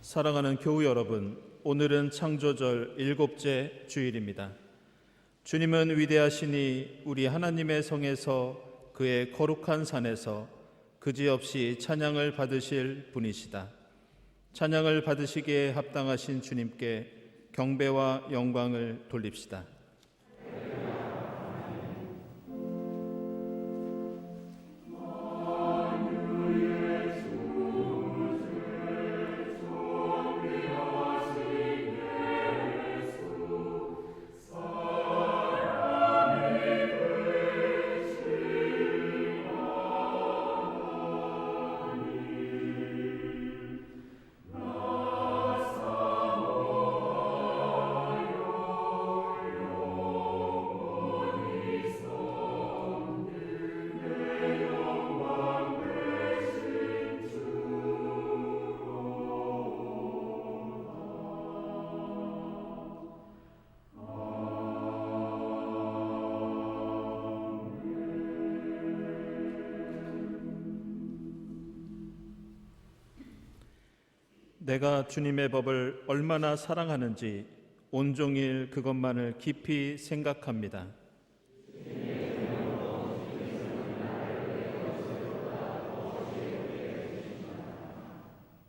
사랑하는 교우 여러분, 오늘은 창조절 7째 주일입니다. 주님은 위대하시니 우리 하나님의 성에서 그의 거룩한 산에서 그지없이 찬양을 받으실 분이시다. 찬양을 받으시기에 합당하신 주님께 경배와 영광을 돌립시다. 내가 주님의 법을 얼마나 사랑하는지 온종일 그것만을 깊이 생각합니다.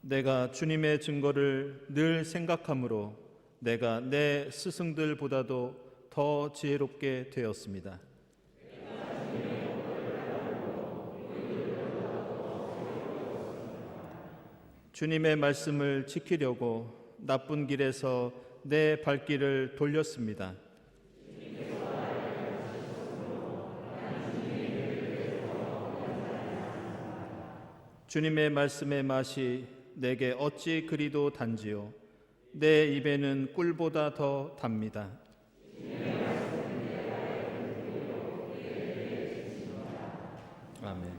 내가 주님의 증거를 늘 생각하므로 내가 내 스승들보다도 더 지혜롭게 되었습니다. 주님의 말씀을 지키려고 나쁜 길에서 내 발길을 돌렸습니다. 주님의 말씀의 맛이 내게 어찌 그리도 단지요 내 입에는 꿀보다 더 답니다. 아멘.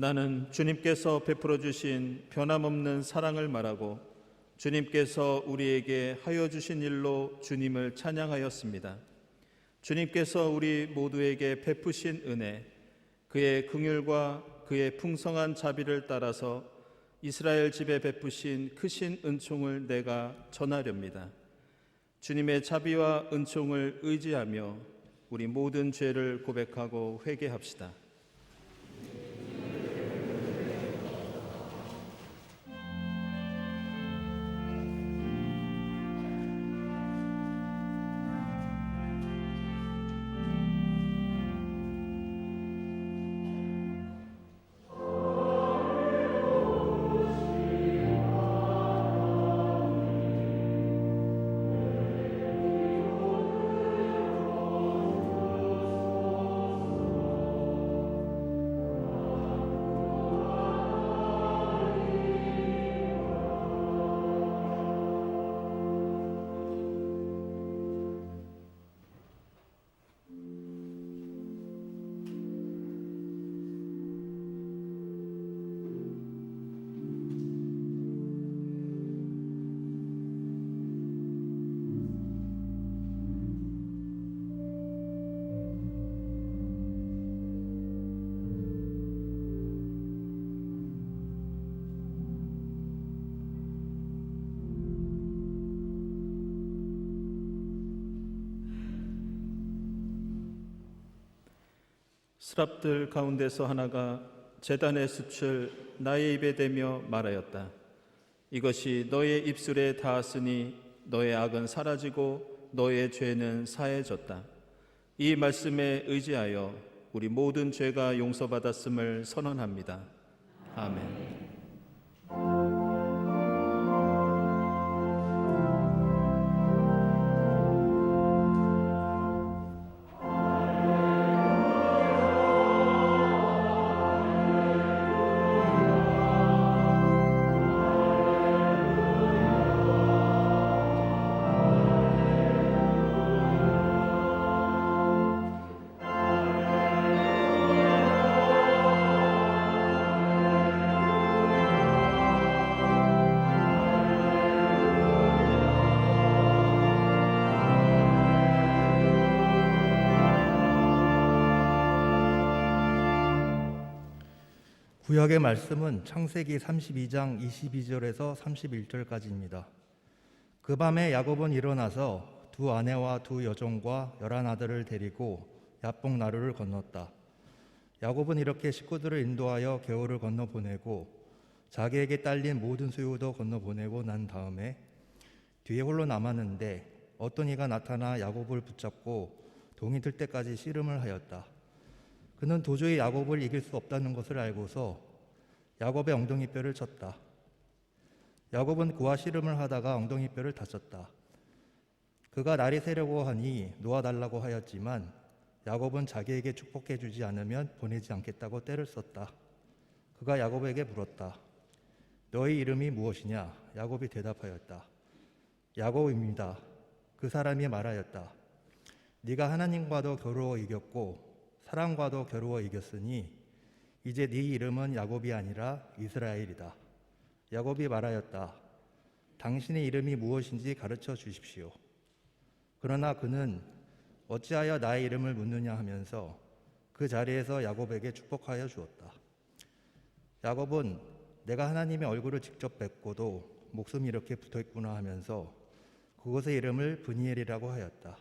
나는 주님께서 베풀어 주신 변함없는 사랑을 말하고 주님께서 우리에게 하여 주신 일로 주님을 찬양하였습니다. 주님께서 우리 모두에게 베푸신 은혜, 그의 긍휼과 그의 풍성한 자비를 따라서 이스라엘 집에 베푸신 크신 은총을 내가 전하렵니다. 주님의 자비와 은총을 의지하며 우리 모든 죄를 고백하고 회개합시다. 스랍들 가운데서 하나가 제단의 숯을 나의 입에 대며 말하였다. 이것이 너의 입술에 닿았으니 너의 악은 사라지고 너의 죄는 사해졌다. 이 말씀에 의지하여 우리 모든 죄가 용서받았음을 선언합니다. 아멘. 구약의 말씀은 창세기 32장 22절에서 31절까지입니다. 그 밤에 야곱은 일어나서 두 아내와 두 여종과 11아들을 데리고 야복 나루를 건넜다. 야곱은 이렇게 식구들을 인도하여 겨울을 건너보내고 자기에게 딸린 모든 소유도 건너보내고 난 다음에 뒤에 홀로 남았는데 어떤 이가 나타나 야곱을 붙잡고 동이 들 때까지 씨름을 하였다. 그는 도저히 야곱을 이길 수 없다는 것을 알고서 야곱의 엉덩이뼈를 쳤다. 야곱은 그와 씨름을 하다가 엉덩이뼈를 다쳤다. 그가 날이 새려고 하니 놓아달라고 하였지만 야곱은 자기에게 축복해 주지 않으면 보내지 않겠다고 떼를 썼다. 그가 야곱에게 물었다. 너의 이름이 무엇이냐? 야곱이 대답하였다. 야곱입니다. 그 사람이 말하였다. 네가 하나님과도 겨루어 이겼고 사람과도 겨루어 이겼으니 이제 네 이름은 야곱이 아니라 이스라엘이다. 야곱이 말하였다. 당신의 이름이 무엇인지 가르쳐 주십시오. 그러나 그는 어찌하여 나의 이름을 묻느냐 하면서 그 자리에서 야곱에게 축복하여 주었다. 야곱은 내가 하나님의 얼굴을 직접 뵙고도 목숨이 이렇게 붙어있구나 하면서 그곳의 이름을 브니엘이라고 하였다.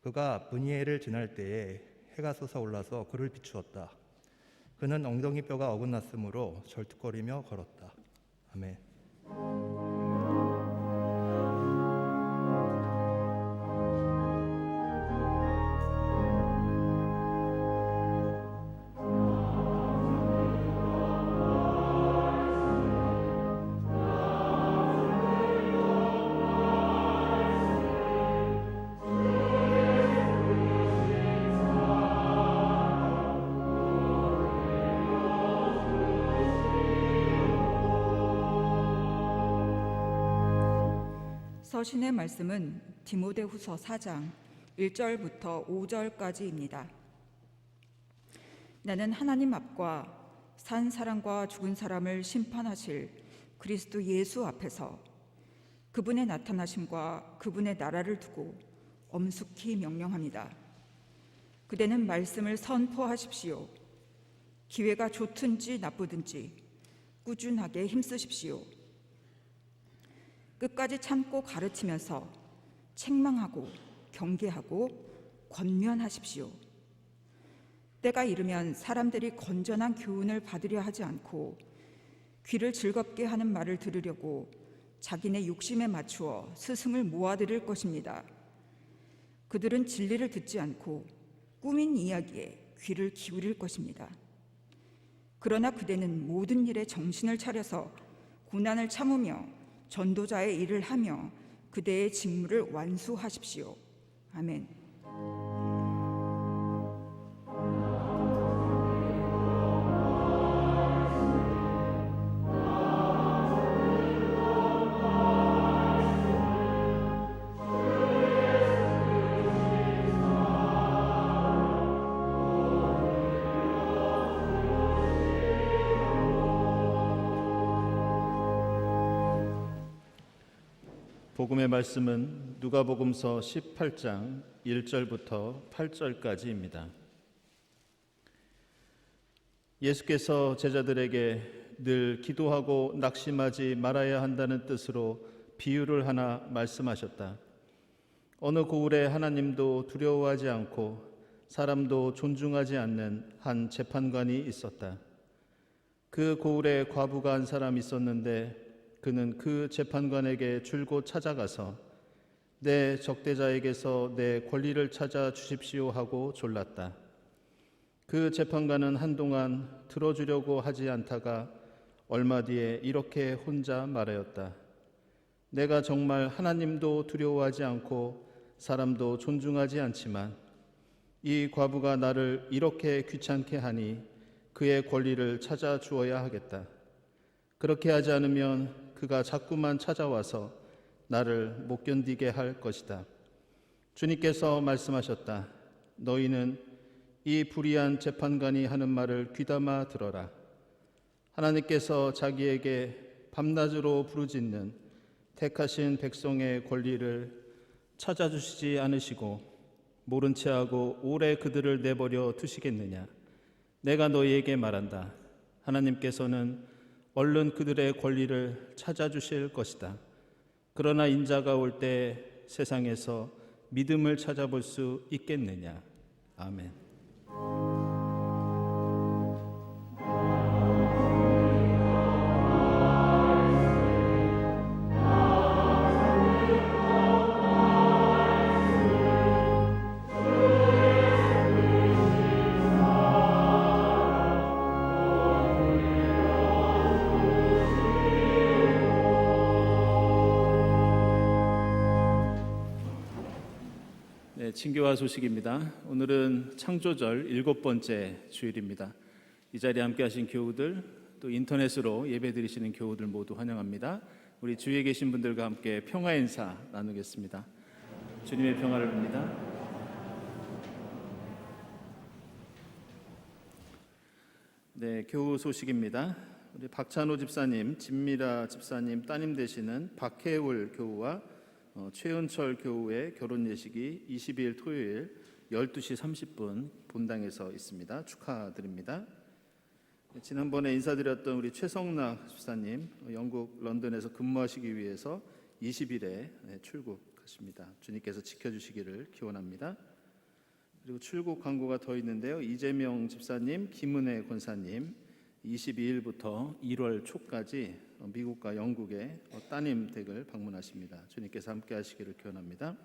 그가 브니엘을 지날 때에 해가 솟아올라서 그를 비추었다. 그는 엉덩이뼈가 어긋났으므로 절뚝거리며 걸었다. 아멘. 서신의 말씀은 디모데후서 4장 1절부터 5절까지입니다. 나는 하나님 앞과 산 사람과 죽은 사람을 심판하실 그리스도 예수 앞에서 그분의 나타나심과 그분의 나라를 두고 엄숙히 명령합니다. 그대는 말씀을 선포하십시오. 기회가 좋든지 나쁘든지 꾸준하게 힘쓰십시오. 끝까지 참고 가르치면서 책망하고 경계하고 권면하십시오. 때가 이르면 사람들이 건전한 교훈을 받으려 하지 않고 귀를 즐겁게 하는 말을 들으려고 자기네 욕심에 맞추어 스승을 모아들일 것입니다. 그들은 진리를 듣지 않고 꾸민 이야기에 귀를 기울일 것입니다. 그러나 그대는 모든 일에 정신을 차려서 고난을 참으며 전도자의 일을 하며 그대의 직무를 완수하십시오. 아멘. 복음의 말씀은 누가복음서 18장 1절부터 8절까지입니다. 예수께서 제자들에게 늘 기도하고 낙심하지 말아야 한다는 뜻으로 비유를 하나 말씀하셨다. 어느 고을에 하나님도 두려워하지 않고 사람도 존중하지 않는 한 재판관이 있었다. 그 고을에 과부가 한 사람이 있었는데 그는 그 재판관에게 줄곧 찾아가서 내 적대자에게서 내 권리를 찾아 주십시오 하고 졸랐다. 그 재판관은 한동안 들어주려고 하지 않다가 얼마 뒤에 이렇게 혼자 말하였다. 내가 정말 하나님도 두려워하지 않고 사람도 존중하지 않지만 이 과부가 나를 이렇게 귀찮게 하니 그의 권리를 찾아 주어야 하겠다. 그렇게 하지 않으면 그가 자꾸만 찾아와서 나를 못 견디게 할 것이다. 주님께서 말씀하셨다. 너희는 이 불의한 재판관이 하는 말을 귀담아 들어라. 하나님께서 자기에게 밤낮으로 부르짖는 택하신 백성의 권리를 찾아주시지 않으시고 모른 체하고 오래 그들을 내버려 두시겠느냐. 내가 너희에게 말한다. 하나님께서는 얼른 그들의 권리를 찾아주실 것이다. 그러나 인자가 올 때 세상에서 믿음을 찾아볼 수 있겠느냐. 아멘. 친교화 소식입니다. 오늘은 창조절 7번째 주일입니다. 이 자리에 함께 하신 교우들, 또 인터넷으로 예배드리시는 교우들 모두 환영합니다. 우리 주위에 계신 분들과 함께 평화 인사 나누겠습니다. 주님의 평화를 빕니다. 네, 교우 소식입니다. 우리 박찬호 집사님, 진미라 집사님 따님 되시는 박혜울 교우와 최은철 교우의 결혼 예식이 22일 토요일 12시 30분 본당에서 있습니다. 축하드립니다. 지난번에 인사드렸던 우리 최성락 집사님 영국 런던에서 근무하시기 위해서 20일에 출국하십니다. 주님께서 지켜주시기를 기원합니다. 그리고 출국 광고가 더 있는데요. 이재명 집사님, 김은혜 권사님 22일부터 1월 초까지 미국과 영국의 따님 댁을 방문하십니다. 주님께서 함께 하시기를 기원합니다.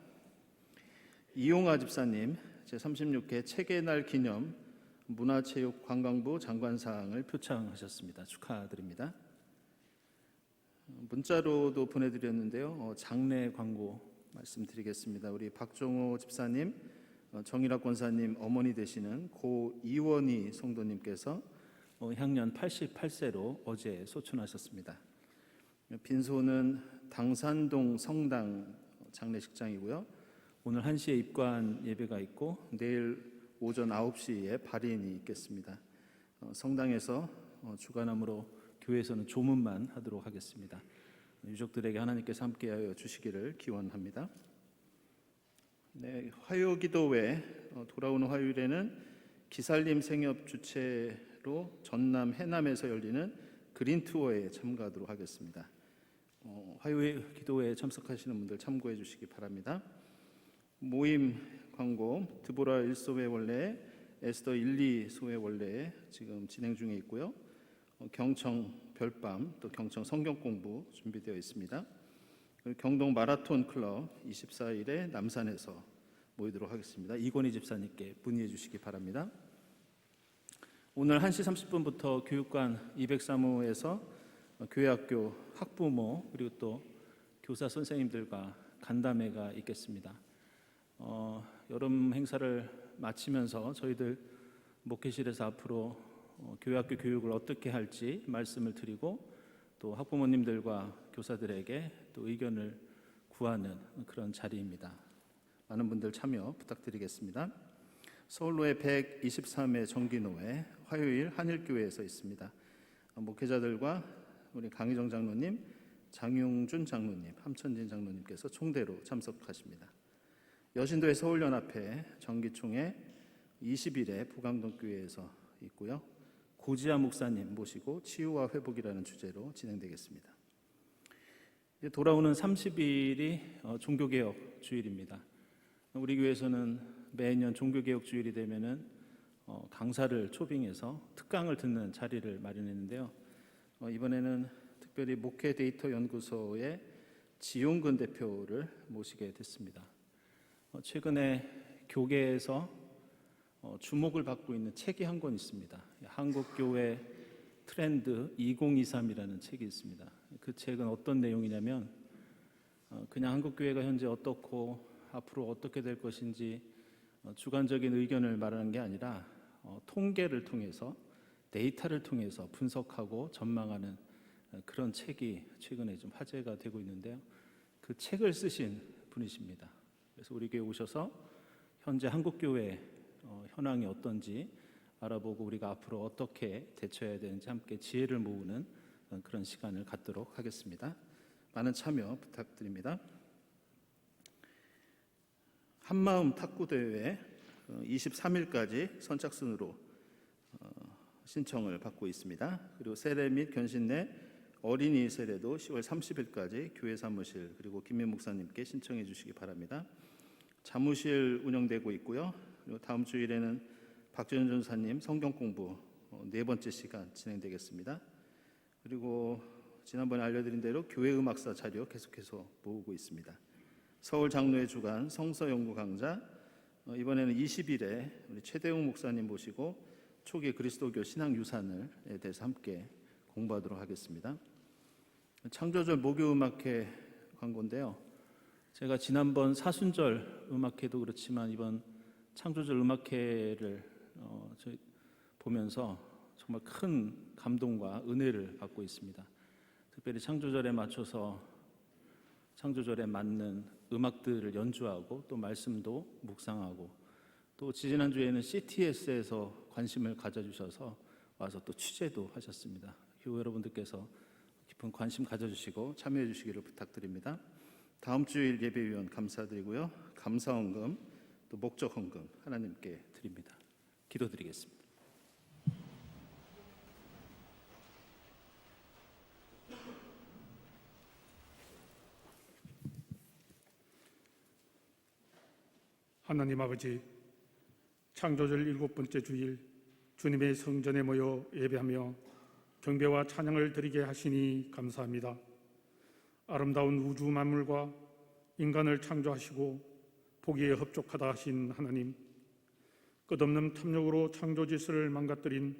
이용아 집사님 제36회 책의 날 기념 문화체육관광부 장관상을 표창하셨습니다. 축하드립니다. 문자로도 보내드렸는데요. 장례 광고 말씀드리겠습니다. 우리 박종호 집사님, 정일학 권사님 어머니 되시는 고 이원희 성도님께서 향년 88세로 어제 소천하셨습니다. 빈소는 당산동 성당 장례식장이고요. 오늘 1시에 입관 예배가 있고 내일 오전 9시에 발인이 있겠습니다. 성당에서 주관함으로 교회에서는 조문만 하도록 하겠습니다. 유족들에게 하나님께서 함께하여 주시기를 기원합니다. 네, 화요기도회 돌아오는 화요일에는 기살림 생협 주최로 전남 해남에서 열리는 그린 투어에 참가하도록 하겠습니다. 화요일 기도회에 참석하시는 분들 참고해 주시기 바랍니다. 모임 광고 드보라 1소회 원래 에스더 1, 2소회 원래 지금 진행 중에 있고요. 경청 별밤 또 경청 성경 공부 준비되어 있습니다. 경동 마라톤 클럽 24일에 남산에서 모이도록 하겠습니다. 이권희 집사님께 문의해 주시기 바랍니다. 오늘 1시 30분부터 교육관 203호에서 교회학교 학부모 그리고 또 교사 선생님들과 간담회가 있겠습니다. 여름 행사를 마치면서 저희들 목회실에서 앞으로 교회학교 교육을 어떻게 할지 말씀을 드리고 또 학부모님들과 교사들에게 또 의견을 구하는 그런 자리입니다. 많은 분들 참여 부탁드리겠습니다. 서울로의 123회 정기노회 화요일 한일교회에서 있습니다. 목회자들과 우리 강희정 장로님, 장용준 장로님, 함천진 장로님께서 총대로 참석하십니다. 여신도의 서울연합회 정기총회 20일에 부강동교회에서 있고요. 고지아 목사님 모시고 치유와 회복이라는 주제로 진행되겠습니다. 이제 돌아오는 30일이 종교개혁 주일입니다. 우리 교회에서는 매년 종교개혁 주일이 되면은 강사를 초빙해서 특강을 듣는 자리를 마련했는데요. 이번에는 특별히 목회 데이터 연구소의 지용근 대표를 모시게 됐습니다. 최근에 교계에서 주목을 받고 있는 책이 한 권 있습니다. 한국교회 트렌드 2023이라는 책이 있습니다. 그 책은 어떤 내용이냐면 그냥 한국교회가 현재 어떻고 앞으로 어떻게 될 것인지 주관적인 의견을 말하는 게 아니라 통계를 통해서 데이터를 통해서 분석하고 전망하는 그런 책이 최근에 좀 화제가 되고 있는데요. 그 책을 쓰신 분이십니다. 그래서 우리 교회 오셔서 현재 한국교회 현황이 어떤지 알아보고 우리가 앞으로 어떻게 대처해야 되는지 함께 지혜를 모으는 그런 시간을 갖도록 하겠습니다. 많은 참여 부탁드립니다. 한마음 탁구대회 23일까지 선착순으로 신청을 받고 있습니다. 그리고 세례 및 견신내 어린이 세례도 10월 30일까지 교회 사무실 그리고 김민 목사님께 신청해 주시기 바랍니다. 사무실 운영되고 있고요. 그리고 다음 주일에는 박준현 전사님 성경 공부 4번째 시간 진행되겠습니다. 그리고 지난번에 알려드린 대로 교회 음악사 자료 계속해서 모으고 있습니다. 서울 장로회 주간 성서 연구 강좌 이번에는 20일에 우리 최대웅 목사님 모시고 초기 그리스도교 신앙 유산에 대해서 함께 공부하도록 하겠습니다. 창조절 목요 음악회 광고인데요. 제가 지난번 사순절 음악회도 그렇지만 이번 창조절 음악회를 보면서 정말 큰 감동과 은혜를 받고 있습니다. 특별히 창조절에 맞춰서 창조절에 맞는 음악들을 연주하고 또 말씀도 묵상하고 또 지지난주에는 CTS에서 관심을 가져주셔서 와서 또 취재도 하셨습니다. 교회 여러분들께서 깊은 관심 가져주시고 참여해 주시기를 부탁드립니다. 다음 주일 예배위원 감사드리고요. 감사헌금 또 목적헌금 하나님께 드립니다. 기도드리겠습니다. 하나님 아버지, 창조절 7번째 주일 주님의 성전에 모여 예배하며 경배와 찬양을 드리게 하시니 감사합니다. 아름다운 우주 만물과 인간을 창조하시고 보기에 흡족하다 하신 하나님, 끝없는 탐욕으로 창조질서를 망가뜨린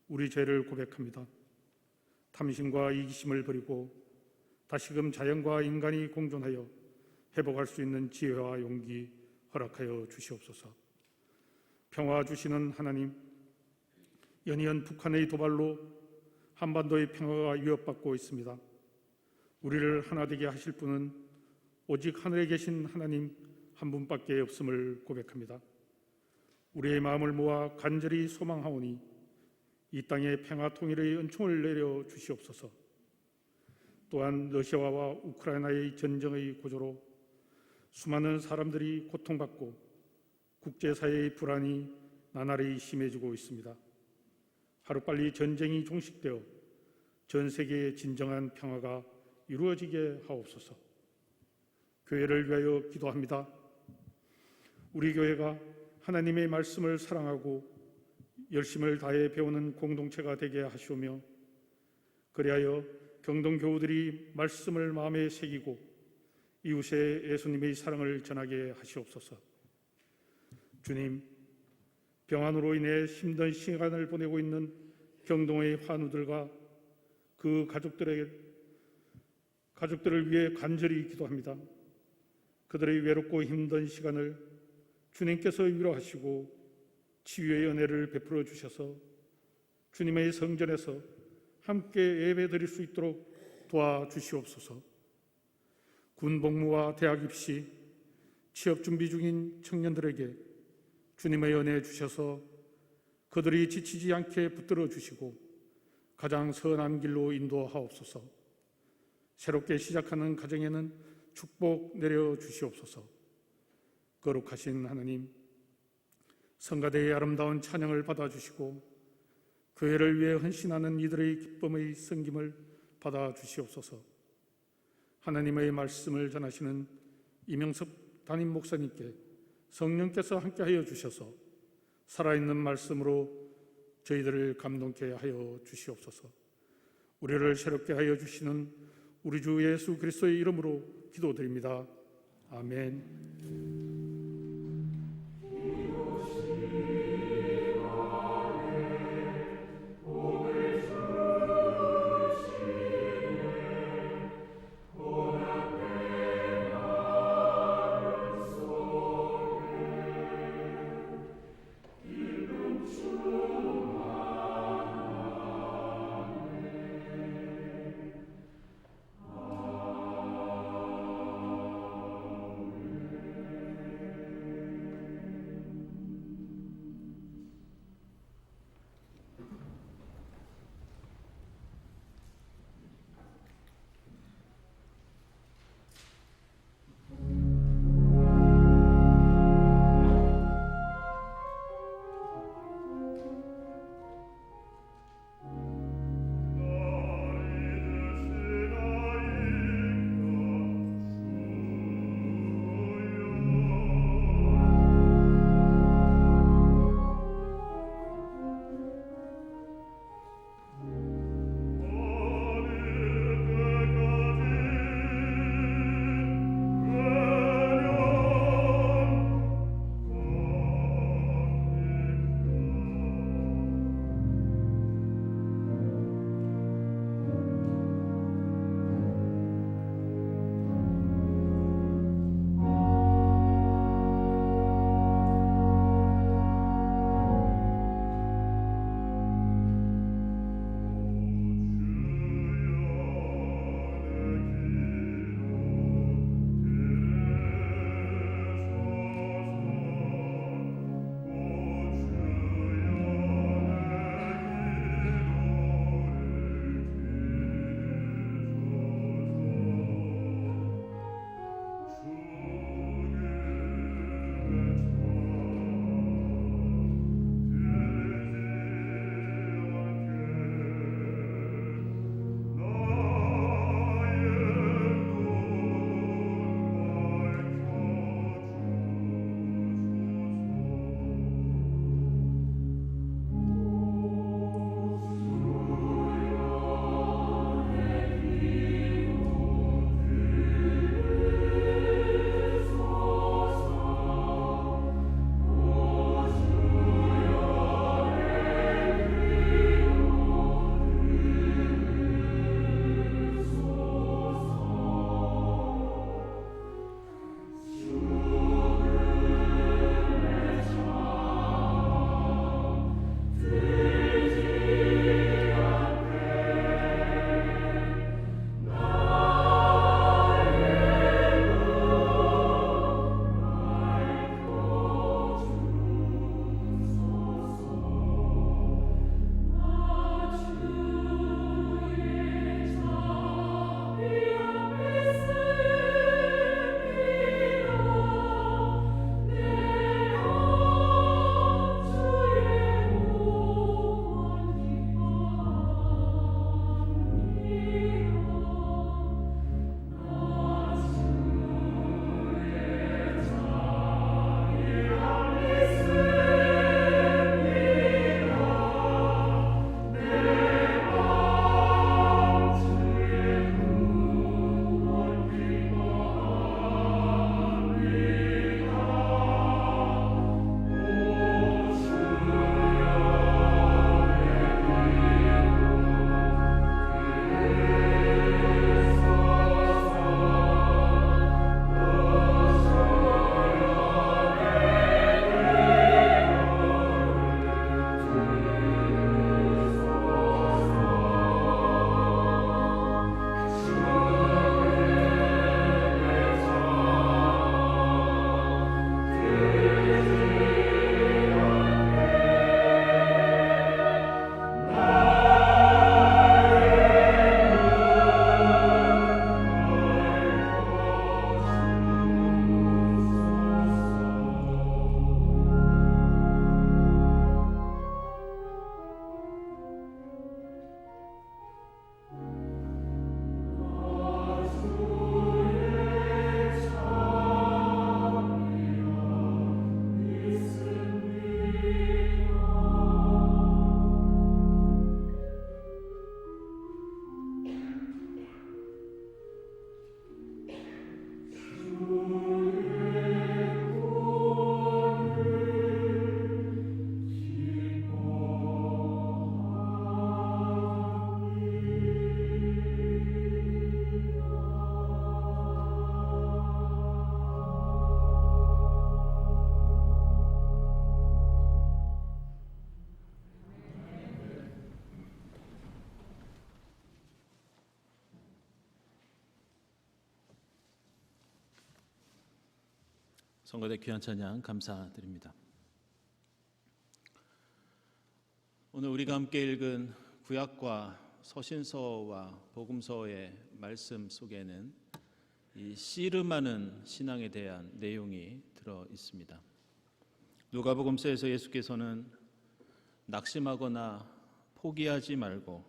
우리 죄를 고백합니다. 탐심과 이기심을 버리고 다시금 자연과 인간이 공존하여 회복할 수 있는 지혜와 용기 허락하여 주시옵소서. 평화 주시는 하나님, 연이은 북한의 도발로 한반도의 평화가 위협받고 있습니다. 우리를 하나 되게 하실 분은 오직 하늘에 계신 하나님 한 분밖에 없음을 고백합니다. 우리의 마음을 모아 간절히 소망하오니 이 땅에 평화 통일의 은총을 내려 주시옵소서. 또한 러시아와 우크라이나의 전쟁의 고조로 수많은 사람들이 고통받고 국제사회의 불안이 나날이 심해지고 있습니다. 하루빨리 전쟁이 종식되어 전 세계의 진정한 평화가 이루어지게 하옵소서. 교회를 위하여 기도합니다. 우리 교회가 하나님의 말씀을 사랑하고 열심을 다해 배우는 공동체가 되게 하시오며, 그리하여 경동 교우들이 말씀을 마음에 새기고 이웃의 예수님의 사랑을 전하게 하시옵소서. 주님, 병환으로 인해 힘든 시간을 보내고 있는 경동의 환우들과 그 가족들을 위해 간절히 기도합니다. 그들의 외롭고 힘든 시간을 주님께서 위로하시고 치유의 은혜를 베풀어 주셔서 주님의 성전에서 함께 예배드릴 수 있도록 도와주시옵소서. 군 복무와 대학 입시, 취업 준비 중인 청년들에게 주님의 은혜 주셔서 그들이 지치지 않게 붙들어 주시고 가장 선한 길로 인도하옵소서. 새롭게 시작하는 가정에는 축복 내려 주시옵소서. 거룩하신 하나님, 성가대의 아름다운 찬양을 받아주시고 교회를 위해 헌신하는 이들의 기쁨의 섬김을 받아주시옵소서. 하나님의 말씀을 전하시는 이명섭 담임 목사님께 성령께서 함께하여 주셔서 살아있는 말씀으로 저희들을 감동케 하여 주시옵소서. 우리를 새롭게 하여 주시는 우리 주 예수 그리스도의 이름으로 기도드립니다. 아멘. 성가대 귀한 찬양 감사드립니다. 오늘 우리가 함께 읽은 구약과 서신서와 복음서의 말씀 속에는 이 씨름하는 신앙에 대한 내용이 들어 있습니다. 누가복음서에서 예수께서는 낙심하거나 포기하지 말고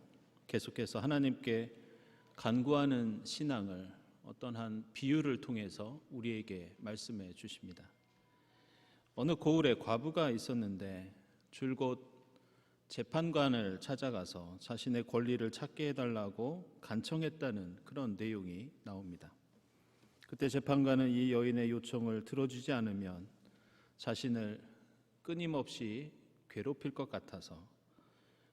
계속해서 하나님께 간구하는 신앙을 어떤 한 비유를 통해서 우리에게 말씀해 주십니다. 어느 고을에 과부가 있었는데 줄곧 재판관을 찾아가서 자신의 권리를 찾게 해달라고 간청했다는 그런 내용이 나옵니다. 그때 재판관은 이 여인의 요청을 들어주지 않으면 자신을 끊임없이 괴롭힐 것 같아서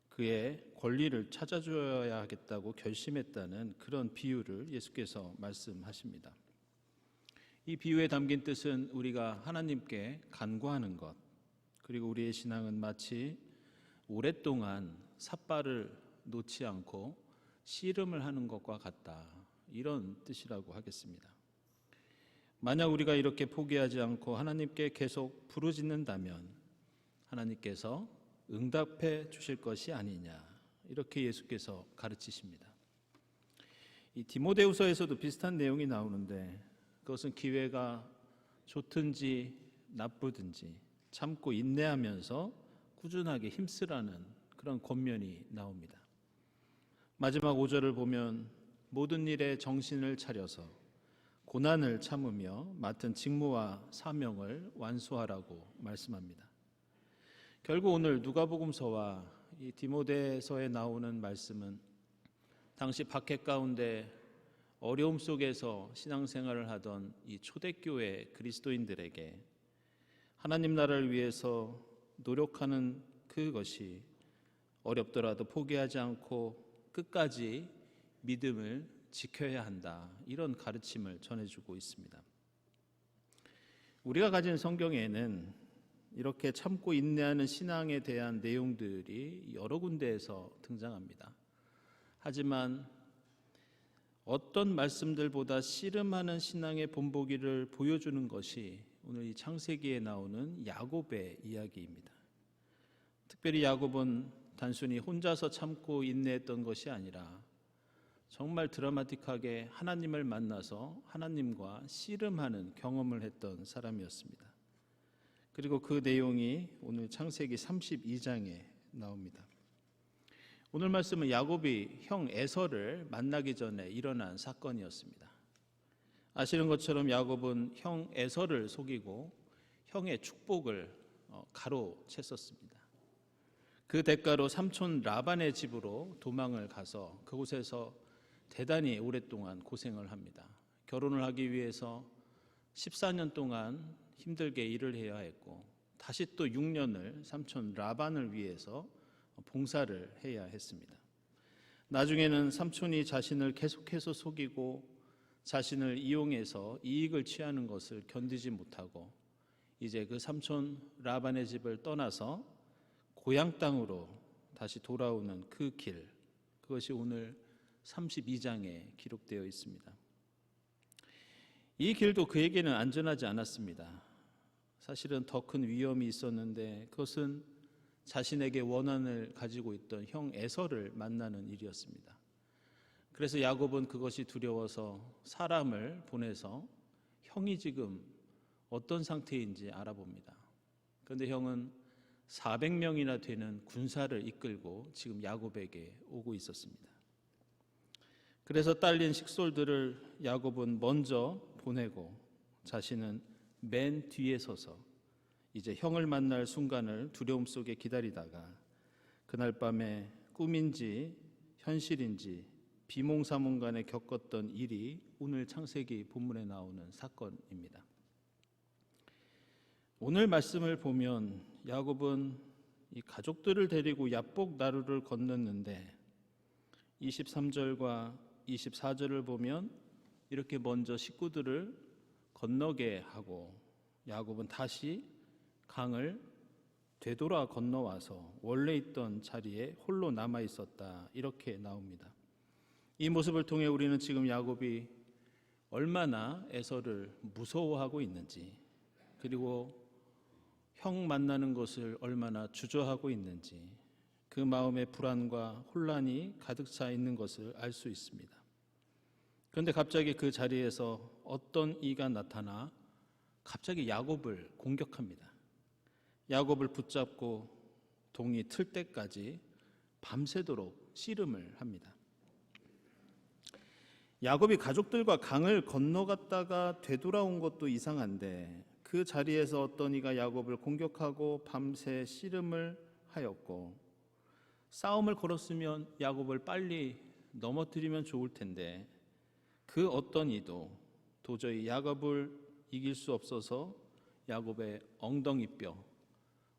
그의 권리를 찾아줘야 하겠다고 결심했다는 그런 비유를 예수께서 말씀하십니다. 이 비유에 담긴 뜻은 우리가 하나님께 간구하는 것, 그리고 우리의 신앙은 마치 오랫동안 삿발을 놓지 않고 씨름을 하는 것과 같다, 이런 뜻이라고 하겠습니다. 만약 우리가 이렇게 포기하지 않고 하나님께 계속 부르짖는다면 하나님께서 응답해 주실 것이 아니냐, 이렇게 예수께서 가르치십니다. 이 디모데후서에서도 비슷한 내용이 나오는데 그것은 기회가 좋든지 나쁘든지 참고 인내하면서 꾸준하게 힘쓰라는 그런 권면이 나옵니다. 마지막 5절을 보면 모든 일에 정신을 차려서 고난을 참으며 맡은 직무와 사명을 완수하라고 말씀합니다. 결국 오늘 누가복음서와 이 디모데서에 나오는 말씀은 당시 박해 가운데 어려움 속에서 신앙생활을 하던 이 초대교회 그리스도인들에게 하나님 나라를 위해서 노력하는 그것이 어렵더라도 포기하지 않고 끝까지 믿음을 지켜야 한다, 이런 가르침을 전해주고 있습니다. 우리가 가진 성경에는 이렇게 참고 인내하는 신앙에 대한 내용들이 여러 군데에서 등장합니다. 하지만 어떤 말씀들보다 씨름하는 신앙의 본보기를 보여주는 것이 오늘 이 창세기에 나오는 야곱의 이야기입니다. 특별히 야곱은 단순히 혼자서 참고 인내했던 것이 아니라 정말 드라마틱하게 하나님을 만나서 하나님과 씨름하는 경험을 했던 사람이었습니다. 그리고 그 내용이 오늘 창세기 32장에 나옵니다. 오늘 말씀은 야곱이 형 에서를 만나기 전에 일어난 사건이었습니다. 아시는 것처럼 야곱은 형 에서를 속이고 형의 축복을 가로챘었습니다. 그 대가로 삼촌 라반의 집으로 도망을 가서 그곳에서 대단히 오랫동안 고생을 합니다. 결혼을 하기 위해서 14년 동안 힘들게 일을 해야 했고 다시 또 6년을 삼촌 라반을 위해서 봉사를 해야 했습니다. 나중에는 삼촌이 자신을 계속해서 속이고 자신을 이용해서 이익을 취하는 것을 견디지 못하고 이제 그 삼촌 라반의 집을 떠나서 고향 땅으로 다시 돌아오는 그 길, 그것이 오늘 32장에 기록되어 있습니다. 이 길도 그에게는 안전하지 않았습니다. 사실은 더 큰 위험이 있었는데 그것은 자신에게 원한을 가지고 있던 형 에서를 만나는 일이었습니다. 그래서 야곱은 그것이 두려워서 사람을 보내서 형이 지금 어떤 상태인지 알아봅니다. 그런데 형은 400명이나 되는 군사를 이끌고 지금 야곱에게 오고 있었습니다. 그래서 딸린 식솔들을 야곱은 먼저 보내고 자신은 맨 뒤에 서서 이제 형을 만날 순간을 두려움 속에 기다리다가 그날 밤에 꿈인지 현실인지 비몽사몽간에 겪었던 일이 오늘 창세기 본문에 나오는 사건입니다. 오늘 말씀을 보면 야곱은 이 가족들을 데리고 야복 나루를 건넜는데 23절과 24절을 보면 이렇게 먼저 식구들을 건너게 하고 야곱은 다시 강을 되돌아 건너와서 원래 있던 자리에 홀로 남아 있었다, 이렇게 나옵니다. 이 모습을 통해 우리는 지금 야곱이 얼마나 에서를 무서워하고 있는지, 그리고 형 만나는 것을 얼마나 주저하고 있는지 그 마음의 불안과 혼란이 가득 차 있는 것을 알 수 있습니다. 그런데 갑자기 그 자리에서 어떤 이가 나타나 갑자기 야곱을 공격합니다. 야곱을 붙잡고 동이 틀 때까지 밤새도록 씨름을 합니다. 야곱이 가족들과 강을 건너갔다가 되돌아온 것도 이상한데 그 자리에서 어떤 이가 야곱을 공격하고 밤새 씨름을 하였고, 싸움을 걸었으면 야곱을 빨리 넘어뜨리면 좋을 텐데 그 어떤 이도 도저히 야곱을 이길 수 없어서 야곱의 엉덩이뼈,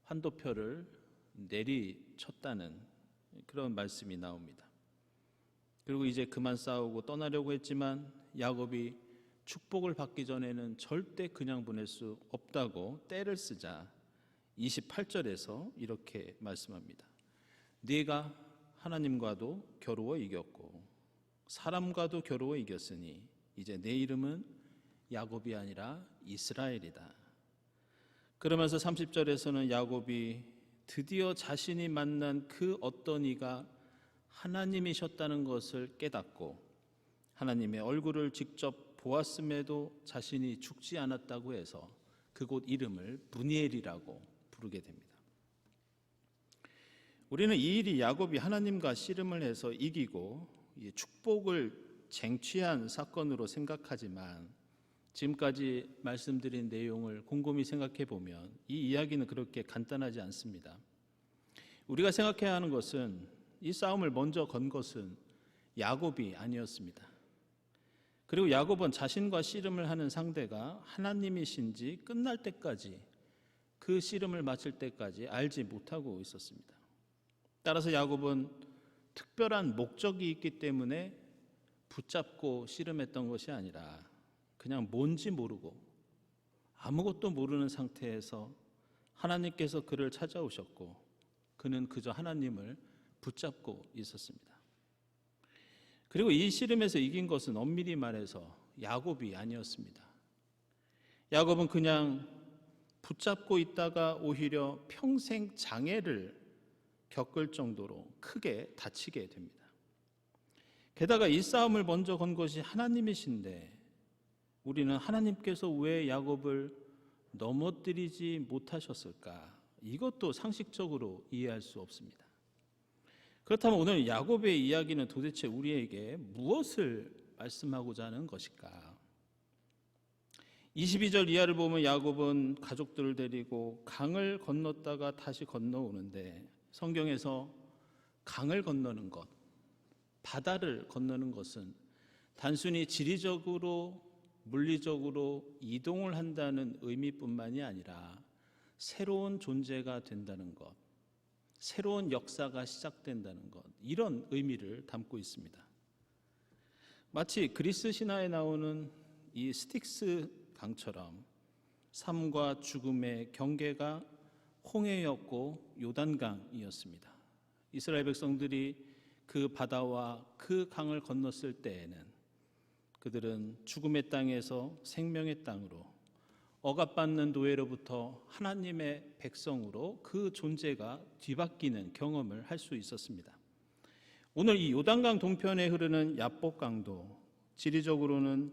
환도표를 내리쳤다는 그런 말씀이 나옵니다. 그리고 이제 그만 싸우고 떠나려고 했지만 야곱이 축복을 받기 전에는 절대 그냥 보낼 수 없다고 때를 쓰자 28절에서 이렇게 말씀합니다. 네가 하나님과도 겨루어 이겼고 사람과도 겨루어 이겼으니 이제 내 이름은 야곱이 아니라 이스라엘이다. 그러면서 30절에서는 야곱이 드디어 자신이 만난 그 어떤 이가 하나님이셨다는 것을 깨닫고 하나님의 얼굴을 직접 보았음에도 자신이 죽지 않았다고 해서 그곳 이름을 브니엘이라고 부르게 됩니다. 우리는 이 일이 야곱이 하나님과 씨름을 해서 이기고 축복을 쟁취한 사건으로 생각하지만 지금까지 말씀드린 내용을 곰곰이 생각해 보면 이 이야기는 그렇게 간단하지 않습니다. 우리가 생각해야 하는 것은 이 싸움을 먼저 건 것은 야곱이 아니었습니다. 그리고 야곱은 자신과 씨름을 하는 상대가 하나님이신지 끝날 때까지, 그 씨름을 마칠 때까지 알지 못하고 있었습니다. 따라서 야곱은 특별한 목적이 있기 때문에 붙잡고 씨름했던 것이 아니라 그냥 뭔지 모르고 아무것도 모르는 상태에서 하나님께서 그를 찾아오셨고 그는 그저 하나님을 붙잡고 있었습니다. 그리고 이 씨름에서 이긴 것은 엄밀히 말해서 야곱이 아니었습니다. 야곱은 그냥 붙잡고 있다가 오히려 평생 장애를 겪을 정도로 크게 다치게 됩니다. 게다가 이 싸움을 먼저 건 것이 하나님이신데 우리는 하나님께서 왜 야곱을 넘어뜨리지 못하셨을까? 이것도 상식적으로 이해할 수 없습니다. 그렇다면 오늘 야곱의 이야기는 도대체 우리에게 무엇을 말씀하고자 하는 것일까? 22절 이하를 보면 야곱은 가족들을 데리고 강을 건넜다가 다시 건너오는데 성경에서 강을 건너는 것, 바다를 건너는 것은 단순히 지리적으로 물리적으로 이동을 한다는 의미뿐만이 아니라 새로운 존재가 된다는 것, 새로운 역사가 시작된다는 것, 이런 의미를 담고 있습니다. 마치 그리스 신화에 나오는 이 스틱스 강처럼 삶과 죽음의 경계가 홍해였고 요단강이었습니다. 이스라엘 백성들이 그 바다와 그 강을 건넜을 때에는 그들은 죽음의 땅에서 생명의 땅으로, 억압받는 노예로부터 하나님의 백성으로 그 존재가 뒤바뀌는 경험을 할 수 있었습니다. 오늘 이 요단강 동편에 흐르는 야복강도 지리적으로는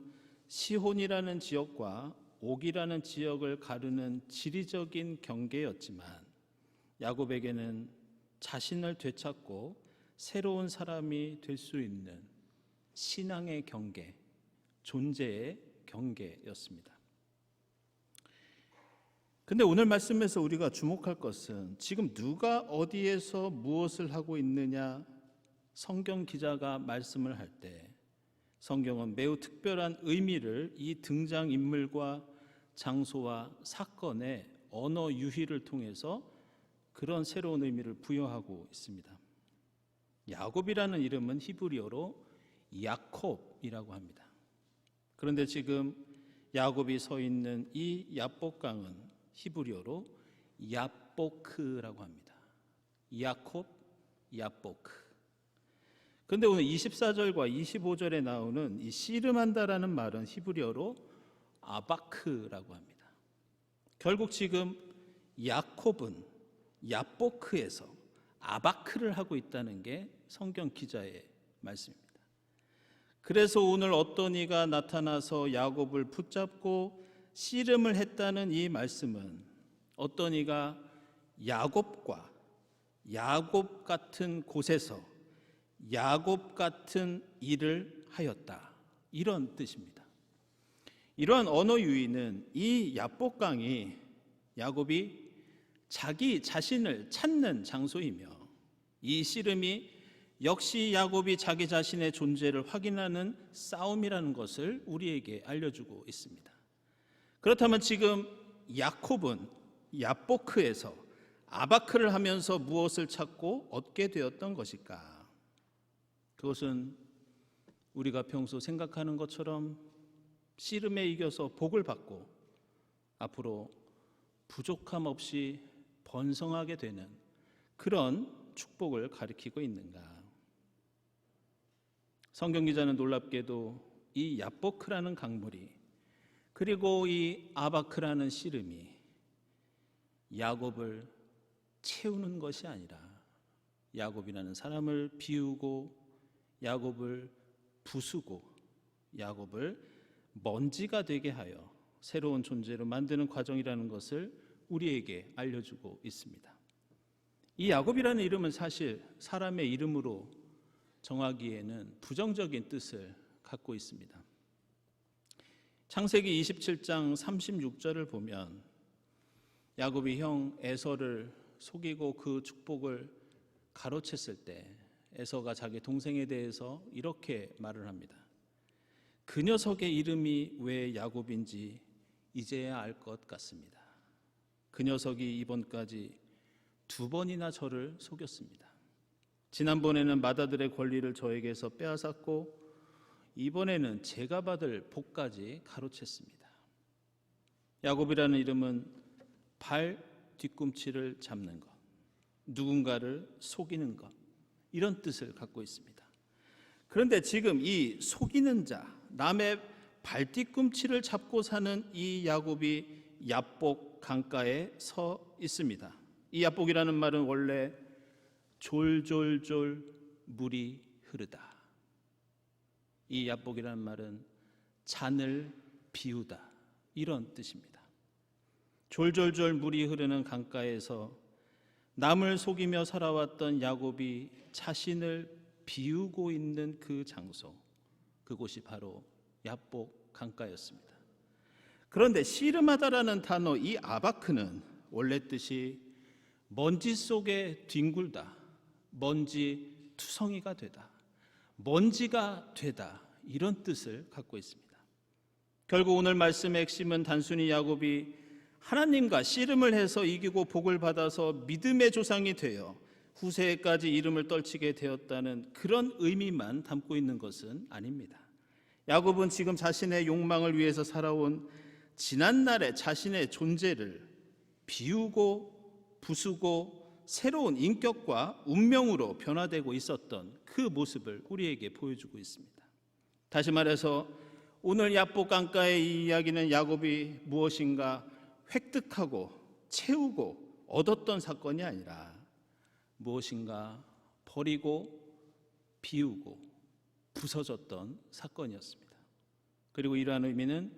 시혼이라는 지역과 옥이라는 지역을 가르는 지리적인 경계였지만 야곱에게는 자신을 되찾고 새로운 사람이 될 수 있는 신앙의 경계, 존재의 경계였습니다. 근데 오늘 말씀에서 우리가 주목할 것은 지금 누가 어디에서 무엇을 하고 있느냐, 성경 기자가 말씀을 할 때 성경은 매우 특별한 의미를 이 등장인물과 장소와 사건의 언어 유희를 통해서 그런 새로운 의미를 부여하고 있습니다. 야곱이라는 이름은 히브리어로 야콥이라고 합니다. 그런데 지금 야곱이 서 있는 이 야복강은 히브리어로 야보크라고 합니다. 야콥, 야보크. 그런데 오늘 24절과 25절에 나오는 이 씨름한다라는 말은 히브리어로 아바크라고 합니다. 결국 지금 야콥은 야보크에서 아바크를 하고 있다는 게 성경 기자의 말씀입니다. 그래서 오늘 어떤 이가 나타나서 야곱을 붙잡고 씨름을 했다는 이 말씀은 어떤 이가 야곱 같은 곳에서 야곱 같은 일을 하였다, 이런 뜻입니다. 이러한 언어 유희는 이 야복강이 야곱이 자기 자신을 찾는 장소이며 이 씨름이 역시 야곱이 자기 자신의 존재를 확인하는 싸움이라는 것을 우리에게 알려주고 있습니다. 그렇다면 지금 야콥은 야보크에서 아바크를 하면서 무엇을 찾고 얻게 되었던 것일까? 그것은 우리가 평소 생각하는 것처럼 씨름에 이겨서 복을 받고 앞으로 부족함 없이 번성하게 되는 그런 축복을 가리키고 있는가? 성경 기자는 놀랍게도 이 야보크라는 강물이 그리고 이 아바크라는 씨름이 야곱을 채우는 것이 아니라 야곱이라는 사람을 비우고 야곱을 부수고 야곱을 먼지가 되게 하여 새로운 존재로 만드는 과정이라는 것을 우리에게 알려주고 있습니다. 이 야곱이라는 이름은 사실 사람의 이름으로 정하기에는 부정적인 뜻을 갖고 있습니다. 창세기 27장 36절을 보면 야곱이 형 에서를 속이고 그 축복을 가로챘을 때 에서가 자기 동생에 대해서 이렇게 말을 합니다. 그 녀석의 이름이 왜 야곱인지 이제야 알 것 같습니다. 그 녀석이 이번까지 2번이나 저를 속였습니다. 지난번에는 맏아들의 권리를 저에게서 빼앗았고 이번에는 제가 받을 복까지 가로챘습니다. 야곱이라는 이름은 발 뒤꿈치를 잡는 것, 누군가를 속이는 것, 이런 뜻을 갖고 있습니다. 그런데 지금 이 속이는 자, 남의 발 뒤꿈치를 잡고 사는 이 야곱이 야복 강가에 서 있습니다. 이 야복이라는 말은 원래 졸졸졸 물이 흐르다. 이 야복이라는 말은 잔을 비우다, 이런 뜻입니다. 졸졸졸 물이 흐르는 강가에서 남을 속이며 살아왔던 야곱이 자신을 비우고 있는 그 장소, 그곳이 바로 야복 강가였습니다. 그런데 씨름하다라는 단어, 이 아바크는 원래 뜻이 먼지 속에 뒹굴다, 먼지 투성이가 되다, 먼지가 되다, 이런 뜻을 갖고 있습니다. 결국 오늘 말씀의 핵심은 단순히 야곱이 하나님과 씨름을 해서 이기고 복을 받아서 믿음의 조상이 되어 후세에까지 이름을 떨치게 되었다는 그런 의미만 담고 있는 것은 아닙니다. 야곱은 지금 자신의 욕망을 위해서 살아온 지난날의 자신의 존재를 비우고 부수고 새로운 인격과 운명으로 변화되고 있었던 그 모습을 우리에게 보여주고 있습니다. 다시 말해서 오늘 야복 강가의 이 이야기는 야곱이 무엇인가 획득하고 채우고 얻었던 사건이 아니라 무엇인가 버리고 비우고 부서졌던 사건이었습니다. 그리고 이러한 의미는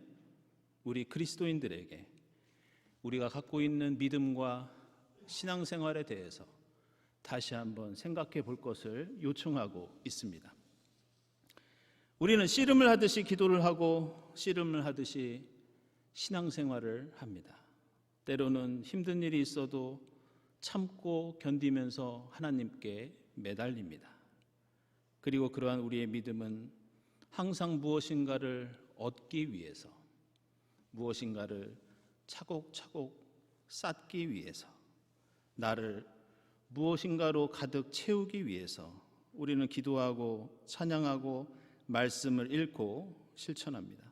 우리 그리스도인들에게 우리가 갖고 있는 믿음과 신앙생활에 대해서 다시 한번 생각해 볼 것을 요청하고 있습니다. 우리는 씨름을 하듯이 기도를 하고 씨름을 하듯이 신앙생활을 합니다. 때로는 힘든 일이 있어도 참고 견디면서 하나님께 매달립니다. 그리고 그러한 우리의 믿음은 항상 무엇인가를 얻기 위해서, 무엇인가를 차곡차곡 쌓기 위해서, 나를 무엇인가로 가득 채우기 위해서 우리는 기도하고 찬양하고 말씀을 읽고 실천합니다.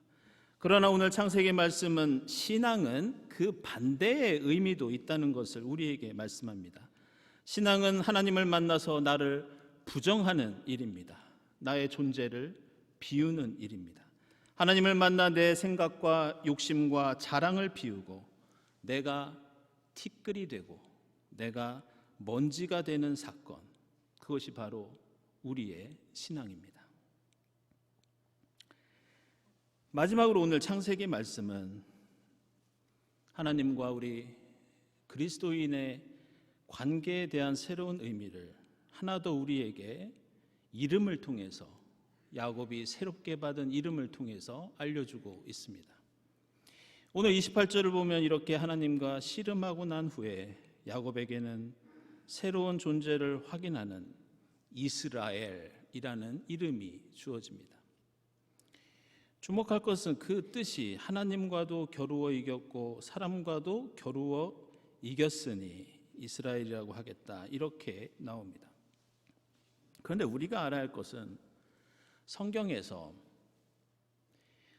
그러나 오늘 창세기 말씀은 신앙은 그 반대의 의미도 있다는 것을 우리에게 말씀합니다. 신앙은 하나님을 만나서 나를 부정하는 일입니다. 나의 존재를 비우는 일입니다. 하나님을 만나 내 생각과 욕심과 자랑을 비우고 내가 티끌이 되고 내가 먼지가 되는 사건, 그것이 바로 우리의 신앙입니다. 마지막으로 오늘 창세기 말씀은 하나님과 우리 그리스도인의 관계에 대한 새로운 의미를 하나 더 우리에게 이름을 통해서, 야곱이 새롭게 받은 이름을 통해서 알려주고 있습니다. 오늘 28절을 보면 이렇게 하나님과 씨름하고 난 후에 야곱에게는 새로운 존재를 확인하는 이스라엘이라는 이름이 주어집니다. 주목할 것은 그 뜻이 하나님과도 겨루어 이겼고 사람과도 겨루어 이겼으니 이스라엘이라고 하겠다, 이렇게 나옵니다. 그런데 우리가 알아야 할 것은 성경에서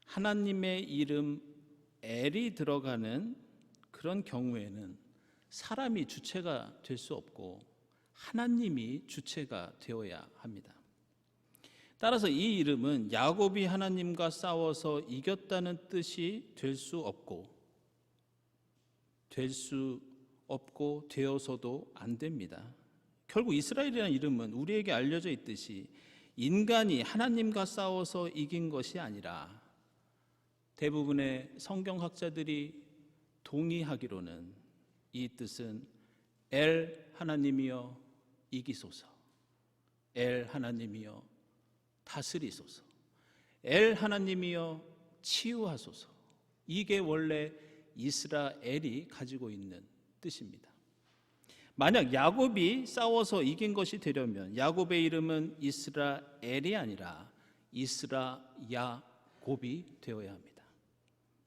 하나님의 이름 엘이 들어가는 그런 경우에는 사람이 주체가 될 수 없고 하나님이 주체가 되어야 합니다. 따라서 이 이름은 야곱이 하나님과 싸워서 이겼다는 뜻이 될 수 없고 되어서도 안 됩니다. 결국 이스라엘이라는 이름은 우리에게 알려져 있듯이 인간이 하나님과 싸워서 이긴 것이 아니라 대부분의 성경학자들이 동의하기로는 이 뜻은 엘 하나님이여 이기소서, 엘 하나님이여 다스리소서, 엘 하나님이여 치유하소서, 이게 원래 이스라엘이 가지고 있는 뜻입니다. 만약 야곱이 싸워서 이긴 것이 되려면 야곱의 이름은 이스라엘이 아니라 이스라야곱이 되어야 합니다.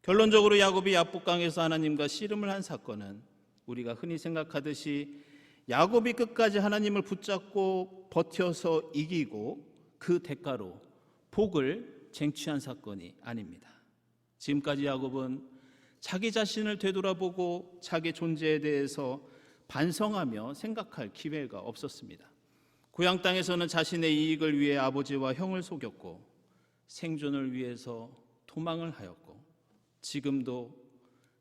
결론적으로 야곱이 야복강에서 하나님과 씨름을 한 사건은 우리가 흔히 생각하듯이 야곱이 끝까지 하나님을 붙잡고 버텨서 이기고 그 대가로 복을 쟁취한 사건이 아닙니다. 지금까지 야곱은 자기 자신을 되돌아보고 자기 존재에 대해서 반성하며 생각할 기회가 없었습니다. 고향 땅에서는 자신의 이익을 위해 아버지와 형을 속였고 생존을 위해서 도망을 하였고 지금도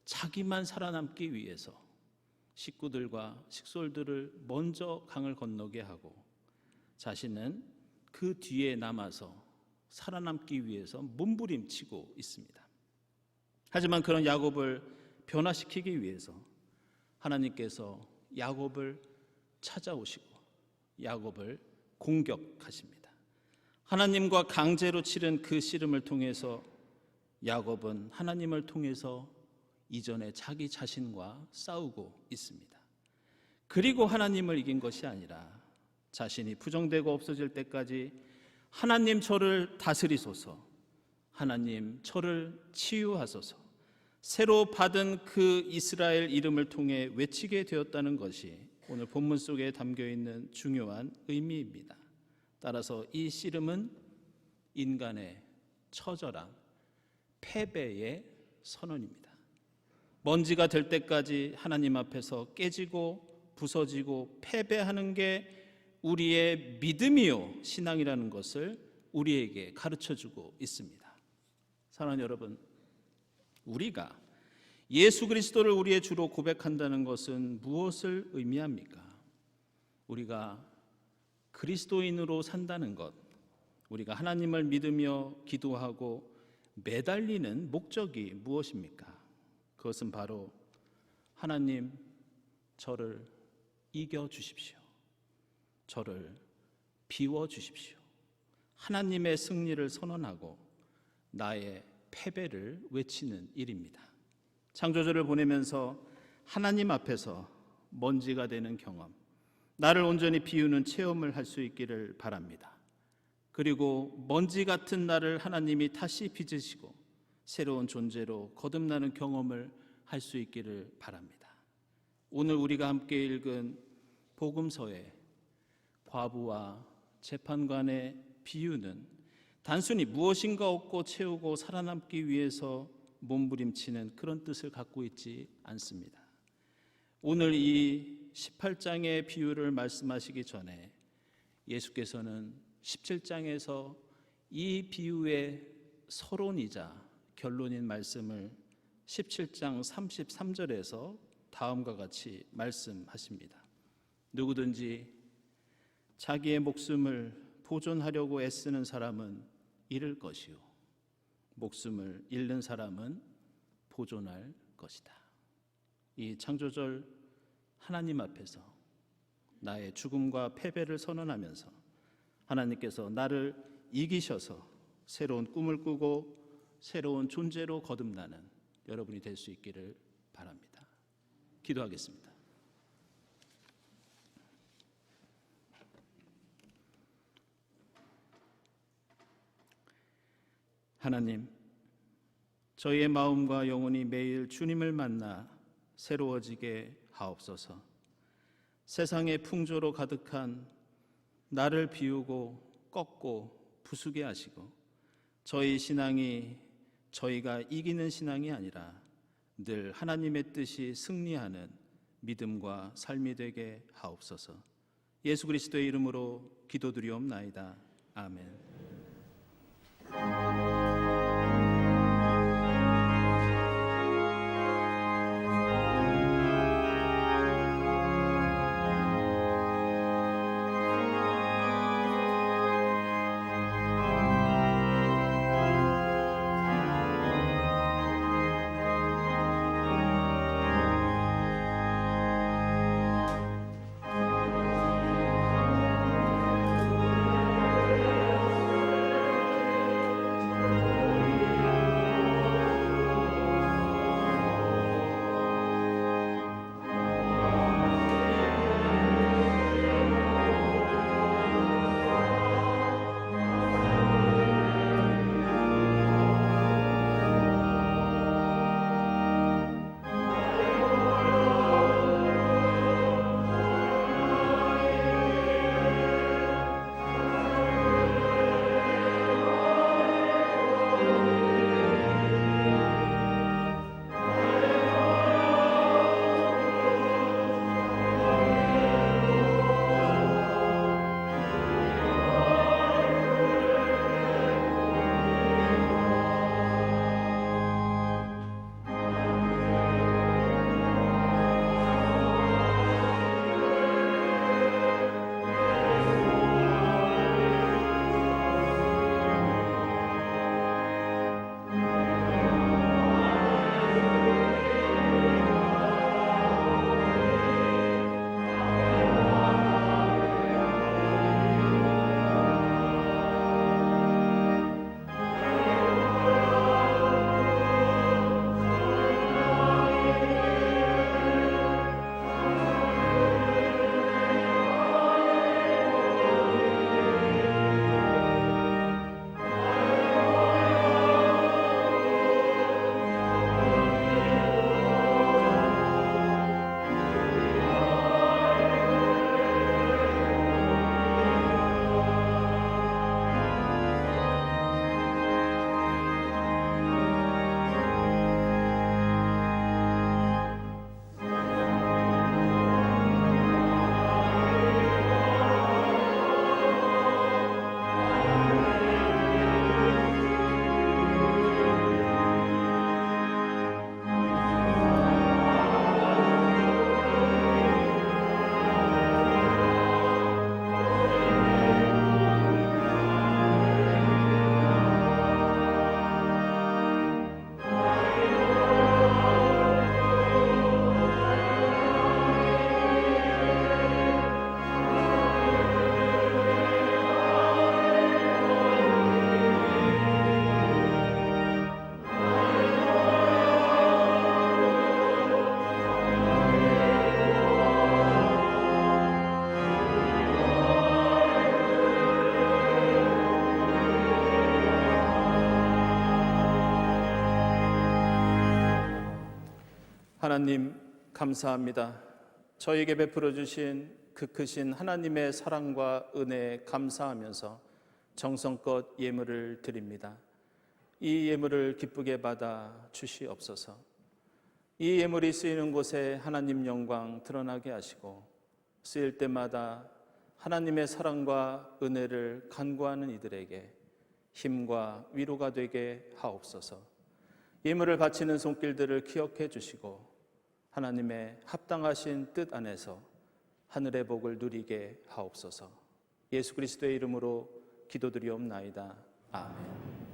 자기만 살아남기 위해서 식구들과 식솔들을 먼저 강을 건너게 하고 자신은 그 뒤에 남아서 살아남기 위해서 몸부림치고 있습니다. 하지만 그런 야곱을 변화시키기 위해서 하나님께서 야곱을 찾아오시고 야곱을 공격하십니다. 하나님과 강제로 치른 그 씨름을 통해서 야곱은 하나님을 통해서 이전에 자기 자신과 싸우고 있습니다. 그리고 하나님을 이긴 것이 아니라 자신이 부정되고 없어질 때까지 하나님 저를 다스리소서, 하나님 저를 치유하소서, 새로 받은 그 이스라엘 이름을 통해 외치게 되었다는 것이 오늘 본문 속에 담겨있는 중요한 의미입니다. 따라서 이 씨름은 인간의 처절함, 패배의 선언입니다. 먼지가 될 때까지 하나님 앞에서 깨지고 부서지고 패배하는 게 우리의 믿음이요 신앙이라는 것을 우리에게 가르쳐주고 있습니다. 사랑하는 여러분, 우리가 예수 그리스도를 우리의 주로 고백한다는 것은 무엇을 의미합니까? 우리가 그리스도인으로 산다는 것, 우리가 하나님을 믿으며 기도하고 매달리는 목적이 무엇입니까? 그것은 바로 하나님 저를 이겨주십시오, 저를 비워주십시오, 하나님의 승리를 선언하고 나의 패배를 외치는 일입니다. 창조주를 보내면서 하나님 앞에서 먼지가 되는 경험, 나를 온전히 비우는 체험을 할 수 있기를 바랍니다. 그리고 먼지 같은 나를 하나님이 다시 빚으시고 새로운 존재로 거듭나는 경험을 할 수 있기를 바랍니다. 오늘 우리가 함께 읽은 복음서의 과부와 재판관의 비유는 단순히 무엇인가 얻고 채우고 살아남기 위해서 몸부림치는 그런 뜻을 갖고 있지 않습니다. 오늘 이 18장의 비유를 말씀하시기 전에 예수께서는 17장에서 이 비유의 서론이자 결론인 말씀을 17장 33절에서 다음과 같이 말씀하십니다. 누구든지 자기의 목숨을 보존하려고 애쓰는 사람은 잃을 것이요 목숨을 잃는 사람은 보존할 것이다. 이 창조절 하나님 앞에서 나의 죽음과 패배를 선언하면서 하나님께서 나를 이기셔서 새로운 꿈을 꾸고 새로운 존재로 거듭나는 여러분이 될 수 있기를 바랍니다. 기도하겠습니다. 하나님, 저희의 마음과 영혼이 매일 주님을 만나 새로워지게 하옵소서. 세상의 풍조로 가득한 나를 비우고 꺾고 부수게 하시고 저희 신앙이 저희가 이기는 신앙이 아니라 늘 하나님의 뜻이 승리하는 믿음과 삶이 되게 하옵소서. 예수 그리스도의 이름으로 기도드리옵나이다. 아멘. 하나님 감사합니다. 저에게 베풀어 주신 그 크신 하나님의 사랑과 은혜에 감사하면서 정성껏 예물을 드립니다. 이 예물을 기쁘게 받아 주시옵소서. 이 예물이 쓰이는 곳에 하나님 영광 드러나게 하시고 쓰일 때마다 하나님의 사랑과 은혜를 간구하는 이들에게 힘과 위로가 되게 하옵소서. 예물을 바치는 손길들을 기억해 주시고 하나님의 합당하신 뜻 안에서 하늘의 복을 누리게 하옵소서. 예수 그리스도의 이름으로 기도드리옵나이다. 아멘.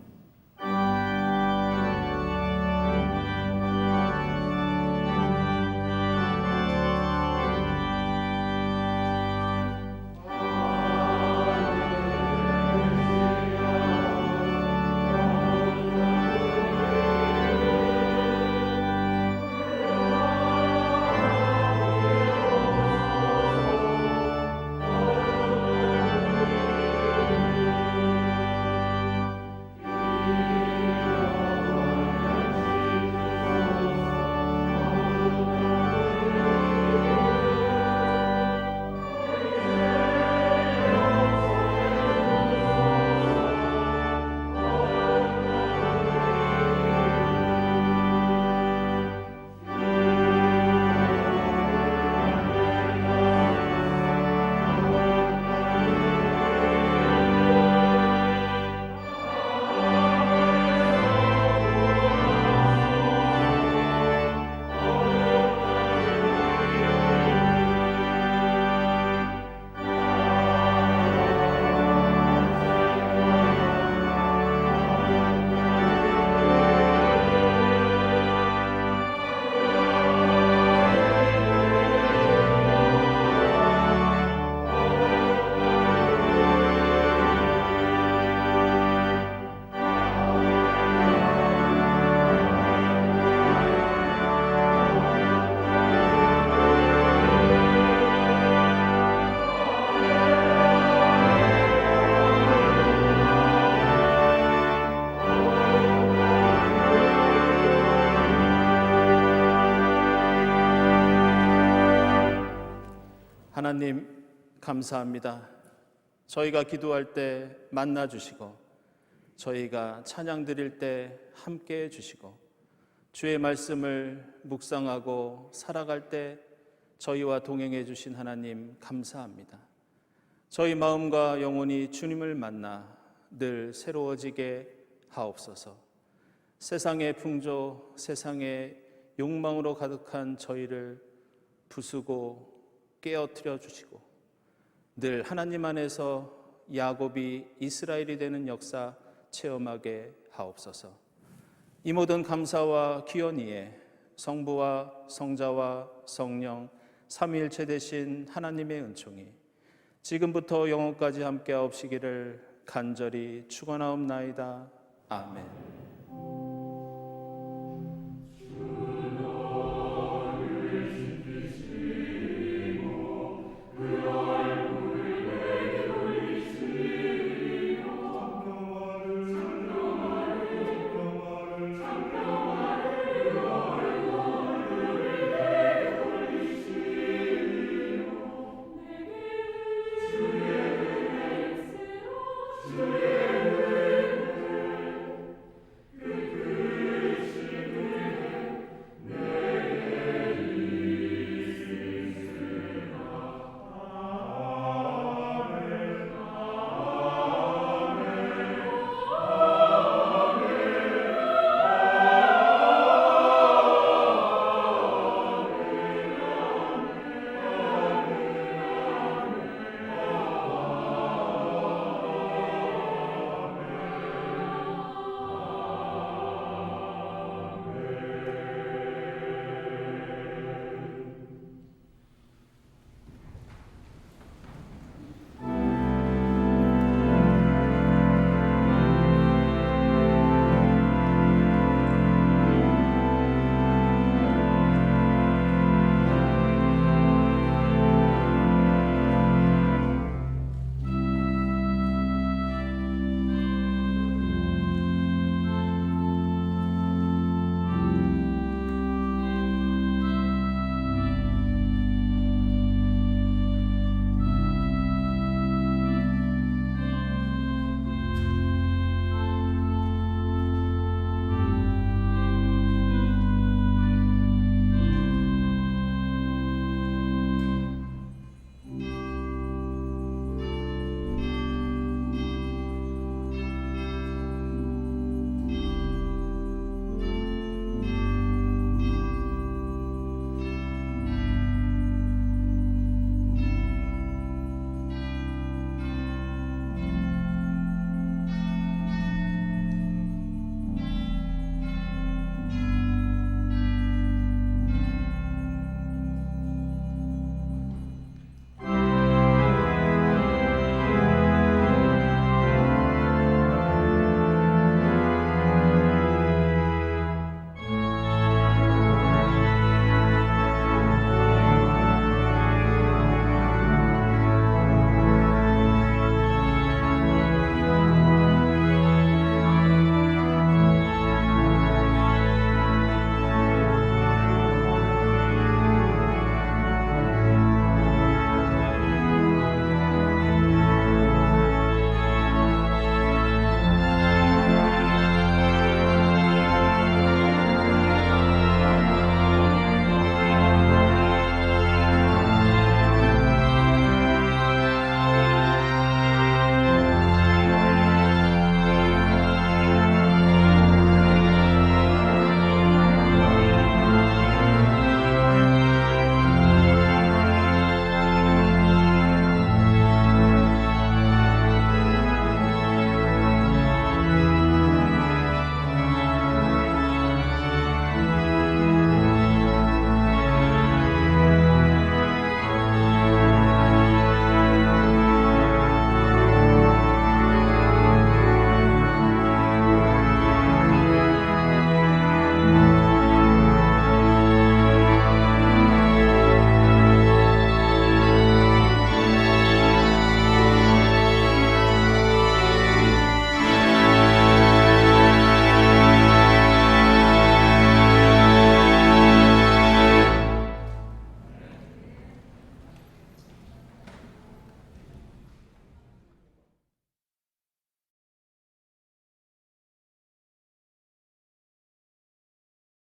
하나님 감사합니다. 저희가 기도할 때 만나 주시고 저희가 찬양 드릴 때 함께 해 주시고 주의 말씀을 묵상하고 살아갈 때 저희와 동행해 주신 하나님 감사합니다. 저희 마음과 영혼이 주님을 만나 늘 새로워지게 하옵소서. 세상의 풍조, 세상의 욕망으로 가득한 저희를 부수고 깨어뜨려 주시고 늘 하나님 안에서 야곱이 이스라엘이 되는 역사 체험하게 하옵소서. 이 모든 감사와 기원이에 성부와 성자와 성령 삼위일체 되신 하나님의 은총이 지금부터 영원까지 함께 하옵시기를 간절히 축원하옵나이다. 아멘.